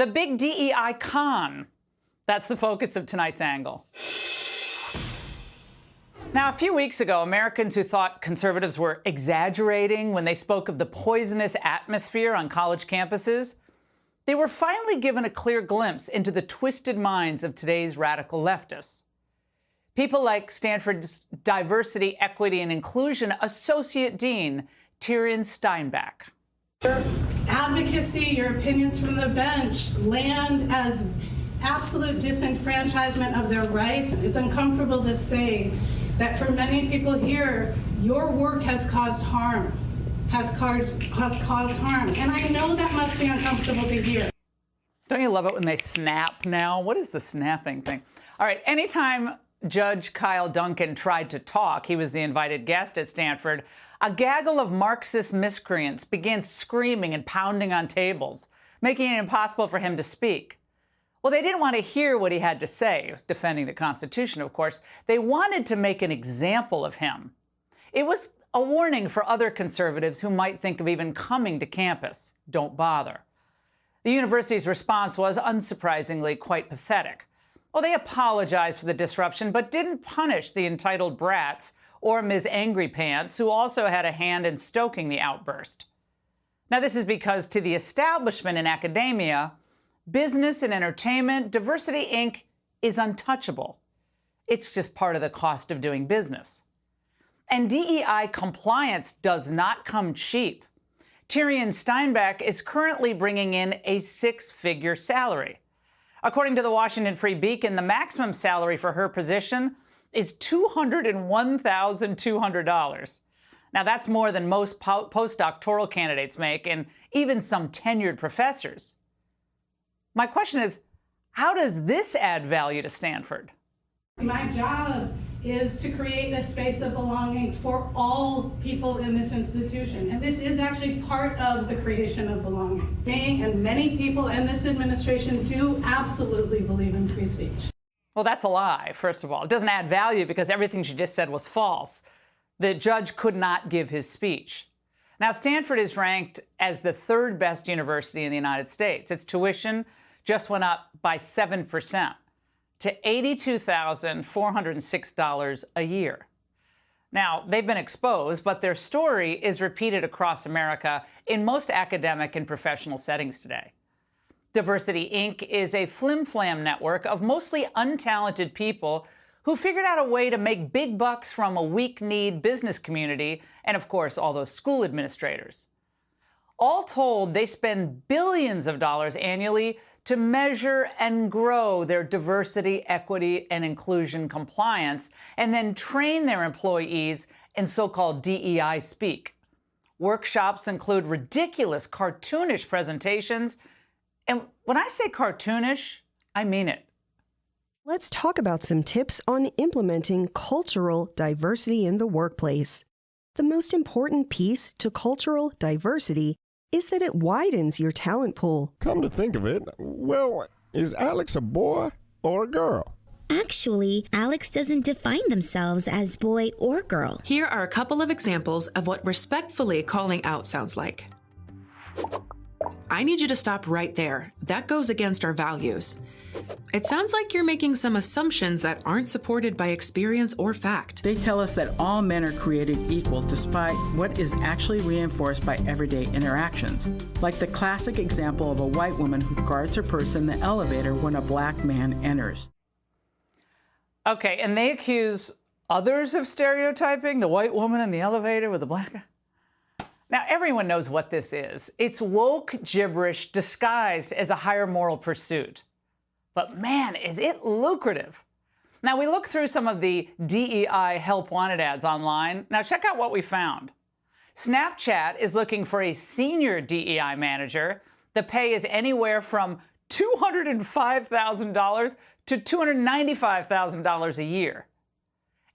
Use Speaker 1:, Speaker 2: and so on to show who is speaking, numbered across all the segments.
Speaker 1: The big DEI con. That's the focus of tonight's angle. Now, a few weeks ago, Americans who thought conservatives were exaggerating when they spoke of the poisonous atmosphere on college campuses, they were finally given a clear glimpse into the twisted minds of today's radical leftists. People like Stanford's Diversity, Equity, and Inclusion Associate Dean, Tyrion Steinbach.
Speaker 2: Your advocacy, your opinions from the bench land as absolute disenfranchisement of their rights. It's uncomfortable to say that for many people here, your work has caused harm, has caused harm. And I know that must be uncomfortable to hear.
Speaker 1: Don't you love it when they snap now? What is the snapping thing? All right, anytime Judge Kyle Duncan tried to talk, he was the invited guest at Stanford, a gaggle of Marxist miscreants began screaming and pounding on tables, making it impossible for him to speak. Well, they didn't want to hear what he had to say. He was defending the Constitution, of course. They wanted to make an example of him. It was a warning for other conservatives who might think of even coming to campus. Don't bother. The university's response was, unsurprisingly, quite pathetic. Well, they apologized for the disruption, but didn't punish the entitled brats or Ms. Angry Pants, who also had a hand in stoking the outburst. Now, this is because to the establishment in academia, business and entertainment, Diversity, Inc. is untouchable. It's just part of the cost of doing business. And DEI compliance does not come cheap. Tyrion Steinbach is currently bringing in a six-figure salary. According to the Washington Free Beacon, the maximum salary for her position is $201,200. Now, that's more than most postdoctoral candidates make, and even some tenured professors. My question is, how does this add value to Stanford?
Speaker 2: My job is to create a space of belonging for all people in this institution. And this is actually part of the creation of belonging. They and many people in this administration do absolutely believe in free speech.
Speaker 1: Well, that's a lie, first of all. It doesn't add value because everything she just said was false. The judge could not give his speech. Now, Stanford is ranked as the third best university in the United States. Its tuition just went up by 7% to $82,406 a year. Now, they've been exposed, but their story is repeated across America in most academic and professional settings today. Diversity, Inc. is a flim-flam network of mostly untalented people who figured out a way to make big bucks from a weak-kneed business community and, of course, all those school administrators. All told, they spend billions of dollars annually to measure and grow their diversity, equity, and inclusion compliance, and then train their employees in so-called DEI speak. Workshops include ridiculous, cartoonish presentations. And when I say cartoonish, I mean it.
Speaker 3: Let's talk about some tips on implementing cultural diversity in the workplace. The most important piece to cultural diversity is that it widens your talent pool.
Speaker 4: Come to think of it, well, is Alex a boy or a girl?
Speaker 5: Actually, Alex doesn't define themselves as boy or girl.
Speaker 6: Here are a couple of examples of what respectfully calling out sounds like. I need you to stop right there. That goes against our values. It sounds like you're making some assumptions that aren't supported by experience or fact.
Speaker 7: They tell us that all men are created equal despite what is actually reinforced by everyday interactions, like the classic example of a white woman who guards her purse in the elevator when a black man enters.
Speaker 1: Okay, and they accuse others of stereotyping the white woman in the elevator with the black guy. Now, everyone knows what this is. It's woke gibberish disguised as a higher moral pursuit. But man, is it lucrative. Now, we looked through some of the DEI help wanted ads online. Now, check out what we found. Snapchat is looking for a senior DEI manager. The pay is anywhere from $205,000 to $295,000 a year.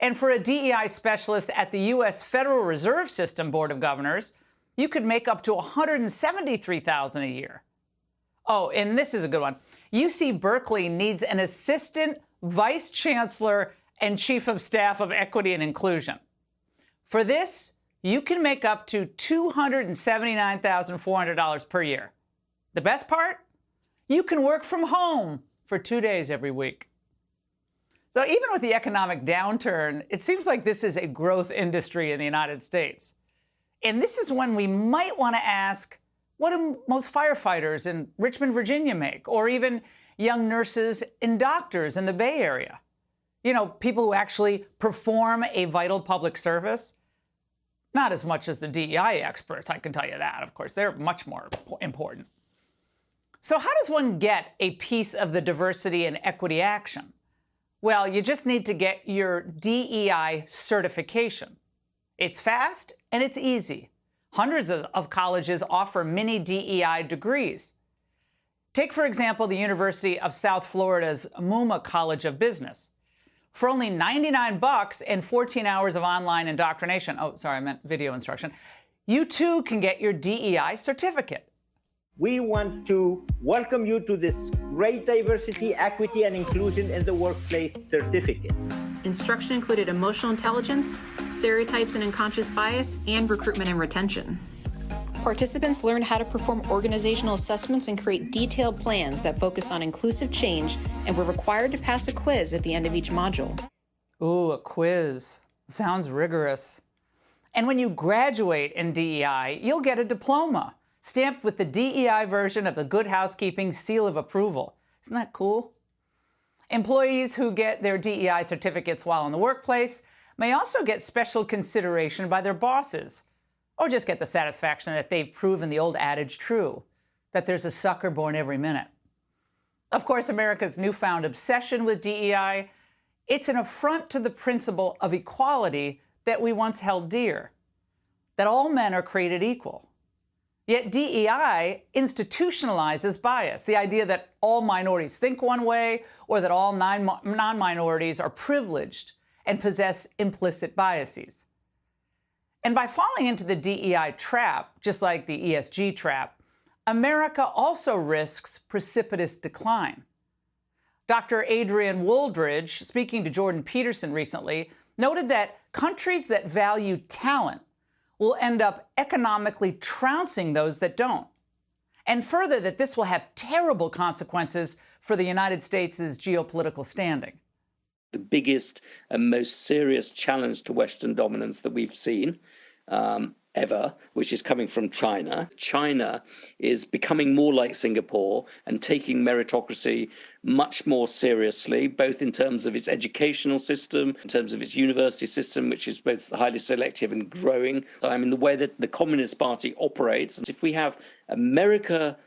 Speaker 1: And for a DEI specialist at the U.S. Federal Reserve System Board of Governors, you could make up to $173,000 a year. Oh, and this is a good one. UC Berkeley needs an assistant vice chancellor and chief of staff of equity and inclusion. For this, you can make up to $279,400 per year. The best part? You can work from home for 2 days every week. So even with the economic downturn, it seems like this is a growth industry in the United States. And this is when we might want to ask, what do most firefighters in Richmond, Virginia make? Or even young nurses and doctors in the Bay Area? You know, people who actually perform a vital public service? Not as much as the DEI experts, I can tell you that. Of course, they're much more important. So how does one get a piece of the diversity and equity action? Well, you just need to get your DEI certification. It's fast and it's easy. Hundreds of colleges offer mini DEI degrees. Take, for example, the University of South Florida's Muma College of Business. For only $99 and 14 hours of online indoctrination, oh, sorry, I meant video instruction, you too can get your DEI certificate.
Speaker 8: We want to welcome you to this great diversity, equity, and inclusion in the workplace certificate.
Speaker 9: Instruction included emotional intelligence, stereotypes and unconscious bias, and recruitment and retention. Participants learned how to perform organizational assessments and create detailed plans that focus on inclusive change and were required to pass a quiz at the end of each module.
Speaker 1: Ooh, a quiz. Sounds rigorous. And when you graduate in DEI, you'll get a diploma stamped with the DEI version of the Good Housekeeping seal of approval. Isn't that cool? Employees who get their DEI certificates while in the workplace may also get special consideration by their bosses, or just get the satisfaction that they've proven the old adage true, that there's a sucker born every minute. Of course, America's newfound obsession with DEI, it's an affront to the principle of equality that we once held dear, that all men are created equal. Yet DEI institutionalizes bias, the idea that all minorities think one way or that all non-minorities are privileged and possess implicit biases. And by falling into the DEI trap, just like the ESG trap, America also risks precipitous decline. Dr. Adrian Wooldridge, speaking to Jordan Peterson recently, noted that countries that value talent will end up economically trouncing those that don't. And further, that this will have terrible consequences for the United States' geopolitical standing.
Speaker 10: The biggest and most serious challenge to Western dominance that we've seen ever, which is coming from China. China is becoming more like Singapore and taking meritocracy much more seriously, both in terms of its educational system, in terms of its university system, which is both highly selective and growing. I mean, the way that the Communist Party operates, if we have America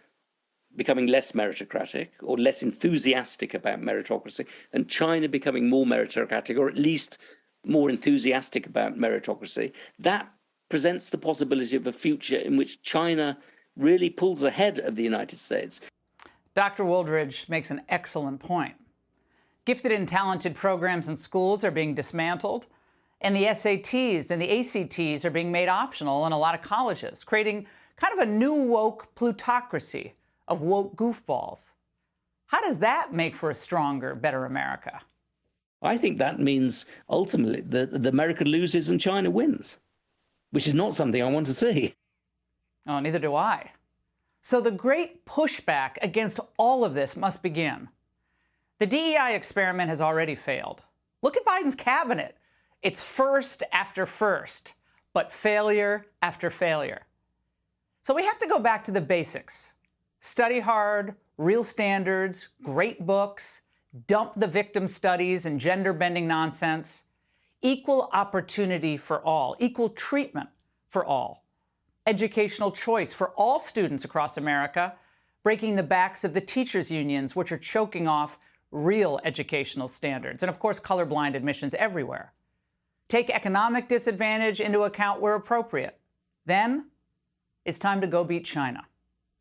Speaker 10: becoming less meritocratic or less enthusiastic about meritocracy, and China becoming more meritocratic, or at least more enthusiastic about meritocracy, that presents the possibility of a future in which China really pulls ahead of the United States.
Speaker 1: Dr. Wooldridge makes an excellent point. Gifted and talented programs in schools are being dismantled, and the SATs and the ACTs are being made optional in a lot of colleges, creating kind of a new woke plutocracy of woke goofballs. How does that make for a stronger, better America?
Speaker 10: I think that means ultimately that America loses and China wins, which is not something I want to see.
Speaker 1: Oh, neither do I. So the great pushback against all of this must begin. The DEI experiment has already failed. Look at Biden's cabinet. It's first after first, but failure after failure. So we have to go back to the basics. Study hard, real standards, great books, dump the victim studies and gender-bending nonsense. Equal opportunity for all, equal treatment for all, educational choice for all students across America, breaking the backs of the teachers' unions, which are choking off real educational standards, and of course, colorblind admissions everywhere. Take economic disadvantage into account where appropriate. Then it's time to go beat China.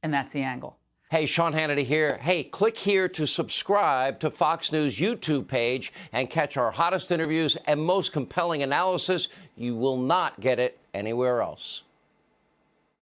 Speaker 1: And that's The Angle.
Speaker 11: Hey, Sean Hannity here. Hey, click here to subscribe to Fox News YouTube page and catch our hottest interviews and most compelling analysis. You will not get it anywhere else.